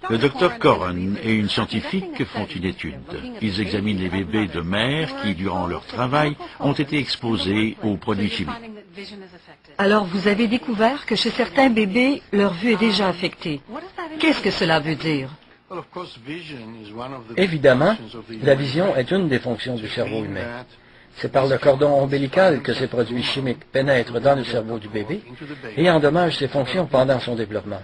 Le docteur Corran et une scientifique font une étude. Ils examinent les bébés de mères qui, durant leur travail, ont été exposés aux produits chimiques. Alors vous avez découvert que chez certains bébés, leur vue est déjà affectée. Qu'est-ce que cela veut dire? Évidemment, la vision est une des fonctions du cerveau humain. C'est par le cordon ombilical que ces produits chimiques pénètrent dans le cerveau du bébé et endommagent ses fonctions pendant son développement.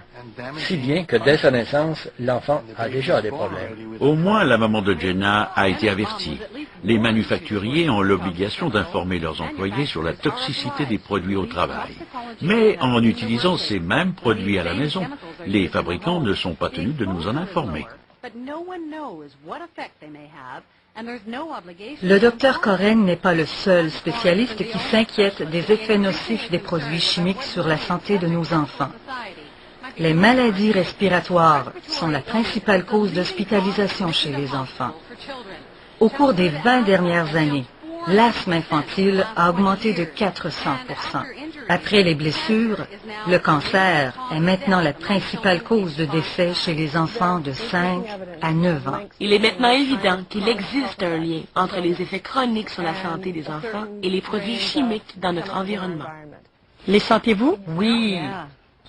Si bien que dès sa naissance, l'enfant a déjà des problèmes. Au moins, la maman de Jenna a été avertie. Les manufacturiers ont l'obligation d'informer leurs employés sur la toxicité des produits au travail. Mais en utilisant ces mêmes produits à la maison, les fabricants ne sont pas tenus de nous en informer. Le docteur Corran n'est pas le seul spécialiste qui s'inquiète des effets nocifs des produits chimiques sur la santé de nos enfants. Les maladies respiratoires sont la principale cause d'hospitalisation chez les enfants. Au cours des 20 dernières années, l'asthme infantile a augmenté de 400%. Après les blessures, le cancer est maintenant la principale cause de décès chez les enfants de 5 à 9 ans. Il est maintenant évident qu'il existe un lien entre les effets chroniques sur la santé des enfants et les produits chimiques dans notre environnement. Les sentez-vous? Oui.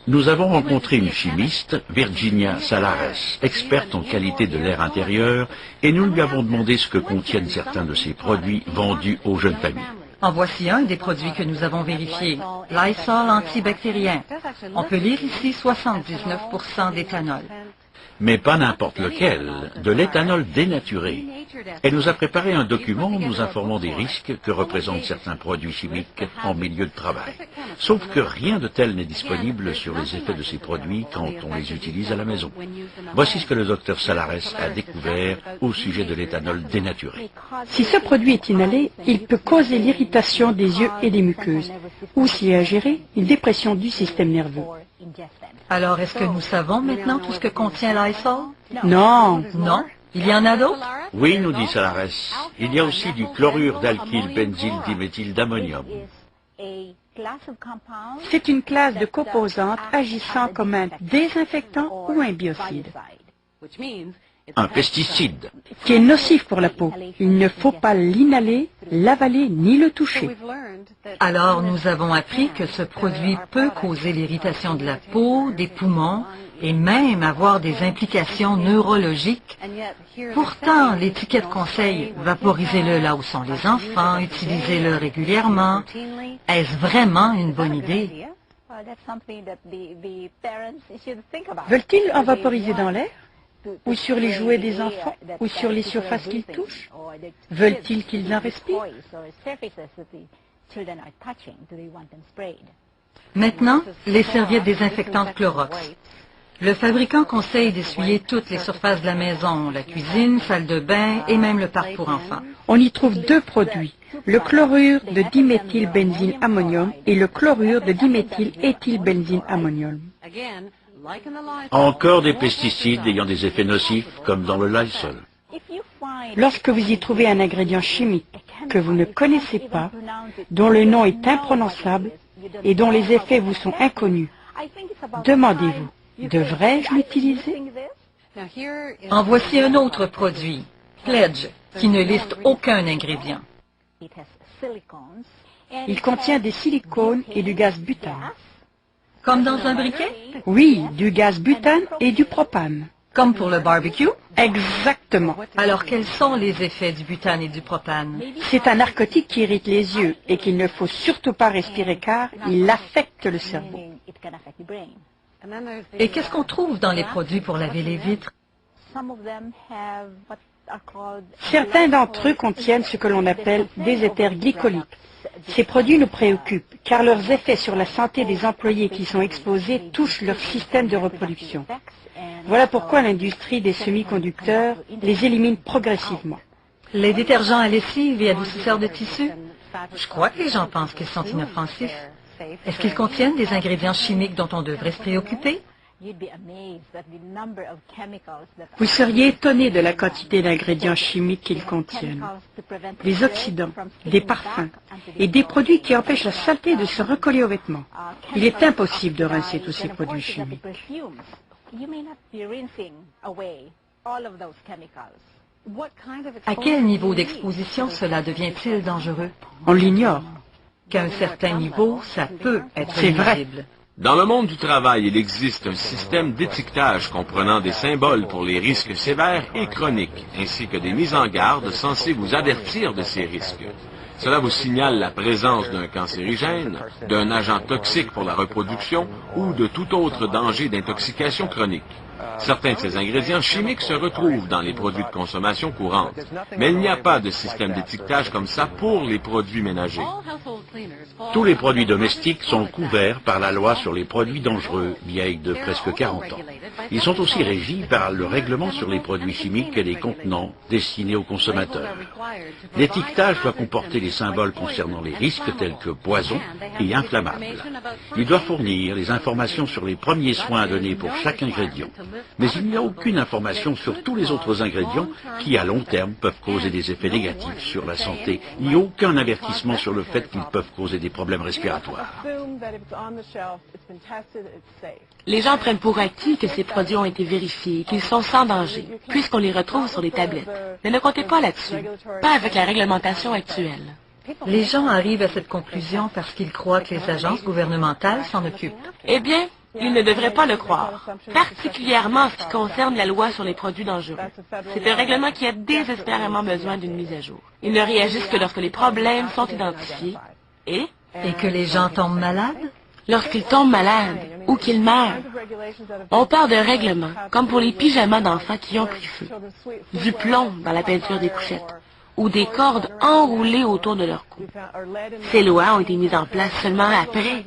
Nous avons rencontré une chimiste, Virginia Salares, experte en qualité de l'air intérieur, et nous lui avons demandé ce que contiennent certains de ces produits vendus aux jeunes familles. En voici un des produits que nous avons vérifiés, Lysol antibactérien. On peut lire ici 79% d'éthanol. Mais pas n'importe lequel, de l'éthanol dénaturé. Elle nous a préparé un document nous informant des risques que représentent certains produits chimiques en milieu de travail. Sauf que rien de tel n'est disponible sur les effets de ces produits quand on les utilise à la maison. Voici ce que le docteur Salares a découvert au sujet de l'éthanol dénaturé. Si ce produit est inhalé, il peut causer l'irritation des yeux et des muqueuses, ou s'il est ingéré, une dépression du système nerveux. Alors, est-ce que nous savons maintenant tout ce que contient Lysol? Non. Non? Il y en a d'autres? Oui, nous dit Salares, il y a aussi du chlorure d'alkylbenzyldiméthyld'ammonium. C'est une classe de composantes agissant comme un désinfectant ou un biocide, Un pesticide. qui est nocif pour la peau. Il ne faut pas l'inhaler, l'avaler ni le toucher. Alors, nous avons appris que ce produit peut causer l'irritation de la peau, des poumons et même avoir des implications neurologiques. Pourtant, l'étiquette conseille vaporisez-le là où sont les enfants, utilisez-le régulièrement. Est-ce vraiment une bonne idée? Veulent-ils en vaporiser dans l'air? Ou sur les jouets des enfants? Ou sur les surfaces qu'ils touchent? Veulent-ils qu'ils en respirent? Maintenant, les serviettes désinfectantes Clorox. Le fabricant conseille d'essuyer toutes les surfaces de la maison, la cuisine, salle de bain et même le parc pour enfants. On y trouve deux produits, le chlorure de diméthylbenzyle-ammonium et le chlorure de diméthyléthylbenzyle-ammonium. Encore des pesticides ayant des effets nocifs, comme dans le Lysol. Lorsque vous y trouvez un ingrédient chimique que vous ne connaissez pas, dont le nom est imprononçable et dont les effets vous sont inconnus, demandez-vous, devrais-je l'utiliser? En voici un autre produit, Pledge, qui ne liste aucun ingrédient. Il contient des silicones et du gaz butane. Comme dans un briquet? Oui, du gaz butane et du propane. Comme pour le barbecue? Exactement. Alors, quels sont les effets du butane et du propane? C'est un narcotique qui irrite les yeux et qu'il ne faut surtout pas respirer car il affecte le cerveau. Et qu'est-ce qu'on trouve dans les produits pour laver les vitres? Certains d'entre eux contiennent ce que l'on appelle des éthers glycoliques. Ces produits nous préoccupent car leurs effets sur la santé des employés qui sont exposés touchent leur système de reproduction. Voilà pourquoi l'industrie des semi-conducteurs les élimine progressivement. Les détergents à lessive et adoucisseurs de tissu? Je crois que les gens pensent qu'ils sont inoffensifs. Est-ce qu'ils contiennent des ingrédients chimiques dont on devrait se préoccuper? Vous seriez étonné de la quantité d'ingrédients chimiques qu'ils contiennent. Des oxydants, des parfums et des produits qui empêchent la saleté de se recoller aux vêtements. Il est impossible de rincer tous ces produits chimiques. À quel niveau d'exposition cela devient-il dangereux? On l'ignore. Qu'à un certain niveau, ça peut être C'est vrai. nuisible. Dans le monde du travail, il existe un système d'étiquetage comprenant des symboles pour les risques sévères et chroniques, ainsi que des mises en garde censées vous avertir de ces risques. Cela vous signale la présence d'un cancérigène, d'un agent toxique pour la reproduction ou de tout autre danger d'intoxication chronique. Certains de ces ingrédients chimiques se retrouvent dans les produits de consommation courante, mais il n'y a pas de système d'étiquetage comme ça pour les produits ménagers. Tous les produits domestiques sont couverts par la loi sur les produits dangereux, vieille de presque 40 ans. Ils sont aussi régis par le règlement sur les produits chimiques et les contenants destinés aux consommateurs. L'étiquetage doit comporter les symboles concernant les risques tels que poison et inflammables. Il doit fournir les informations sur les premiers soins à donner pour chaque ingrédient. Mais il n'y a aucune information sur tous les autres ingrédients qui, à long terme, peuvent causer des effets négatifs sur la santé, ni aucun avertissement sur le fait qu'ils peuvent causer des problèmes respiratoires. Les gens prennent pour acquis que ces produits ont été vérifiés, qu'ils sont sans danger, puisqu'on les retrouve sur les tablettes. Mais ne comptez pas là-dessus, pas avec la réglementation actuelle. Les gens arrivent à cette conclusion parce qu'ils croient que les agences gouvernementales s'en occupent. Eh bien, ils ne devraient pas le croire, particulièrement en ce qui concerne la loi sur les produits dangereux. C'est un règlement qui a désespérément besoin d'une mise à jour. Ils ne réagissent que lorsque les problèmes sont identifiés et que les gens tombent malades? lorsqu'ils tombent malades ou qu'ils meurent. On parle d'un règlement, comme pour les pyjamas d'enfants qui ont pris feu, du plomb dans la peinture des couchettes, ou des cordes enroulées autour de leur cou. Ces lois ont été mises en place seulement après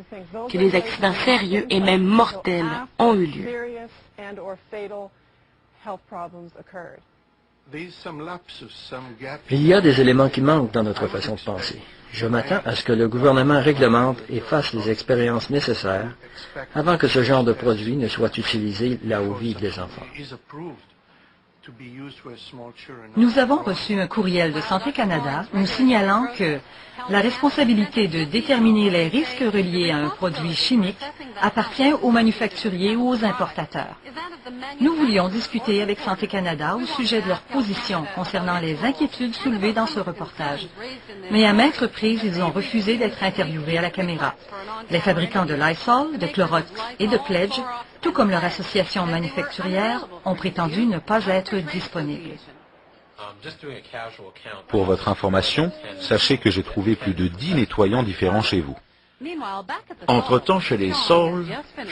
que des accidents sérieux et même mortels ont eu lieu. Il y a des éléments qui manquent dans notre façon de penser. Je m'attends à ce que le gouvernement réglemente et fasse les expériences nécessaires avant que ce genre de produit ne soit utilisé là où vivent les enfants. Nous avons reçu un courriel de Santé Canada nous signalant que la responsabilité de déterminer les risques reliés à un produit chimique appartient aux manufacturiers ou aux importateurs. Nous voulions discuter avec Santé Canada au sujet de leur position concernant les inquiétudes soulevées dans ce reportage. Mais à maintes reprises, ils ont refusé d'être interviewés à la caméra. Les fabricants de Lysol, de Clorox et de Pledge, tout comme leur association manufacturière, ont prétendu ne pas être disponibles. Pour votre information, sachez que j'ai trouvé plus de 10 nettoyants différents chez vous. Entre-temps, chez les Saul,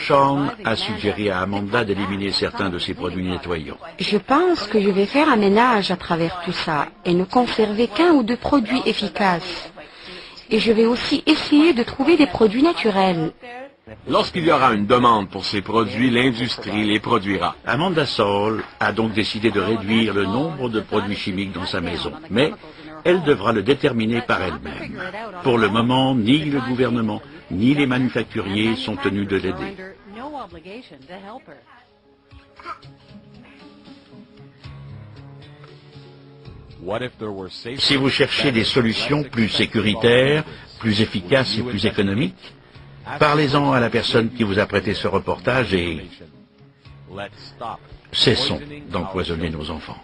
Sean a suggéré à Amanda d'éliminer certains de ses produits nettoyants. Je pense que je vais faire un ménage à travers tout ça et ne conserver qu'un ou deux produits efficaces. Et je vais aussi essayer de trouver des produits naturels. Lorsqu'il y aura une demande pour ces produits, l'industrie les produira. Amanda Saul a donc décidé de réduire le nombre de produits chimiques dans sa maison, mais elle devra le déterminer par elle-même. Pour le moment, ni le gouvernement, ni les manufacturiers sont tenus de l'aider. Si vous cherchez des solutions plus sécuritaires, plus efficaces et plus économiques, parlez-en à la personne qui vous a prêté ce reportage et cessons d'empoisonner nos enfants.